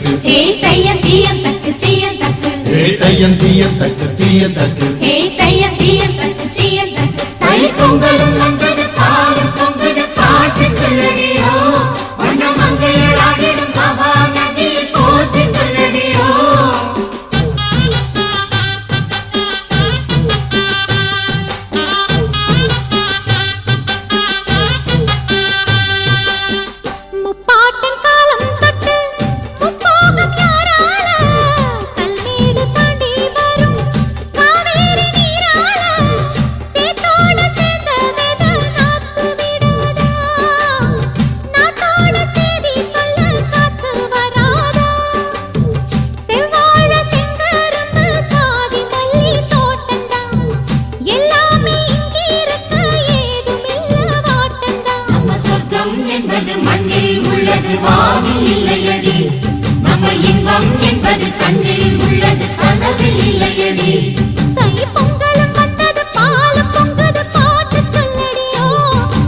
தக்கு ஹே தையம் தீயம் தக்கு சீயம் தக்கு ஹே தையம் தீயம் தக்கு சீயம் தக்கு ஹே தையம் தீயம் தக்கு சீயம் தக்கு தை பொங்கலும் வந்தது பாலும் பொங்குது பாட்டு சொல்லடியோ வண்ண மங்கையர் ஆடிடும் மகா நதியில் போற்றி சொல்லடியோ முப்பாட்டின் காலம் தொட்டு முப்போகம் யாரால கல்மேடு தாண்டி வரும் காவேரி நீரால சேத்தோட சேர்ந்த வேத நாத்து விடாதா நாத்தோட சேதி சொல்ல காத்து வராதா செவ்வாழ செங்கரும்பு சாதி மல்லி தோட்டந்தான் எல்லாமே இங்கிருக்க ஏதுமில்ல வாட்டந்தான் நம்ம சொர்க்கம் என்பது மண்ணில் உள்ளது வானில் இல்லையடி நம்ம இன்பம் என்பது கண்ணில் உள்ளது கனவில் இல்லையடி தை பொங்கலும் வந்தது பாலும் பொங்குது பாட்டு சொல்லடியோ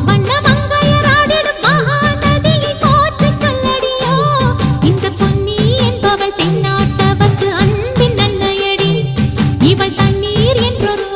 வண்ண மங்கையர் ஆடிடும் மகா நதியை போற்றி சொல்லடியோ இந்த பொன்னி என்பவள் தென்னாட்டவர்க்கு அன்பின் நன்மையடி இவள் தண்ணீர் என்றொரு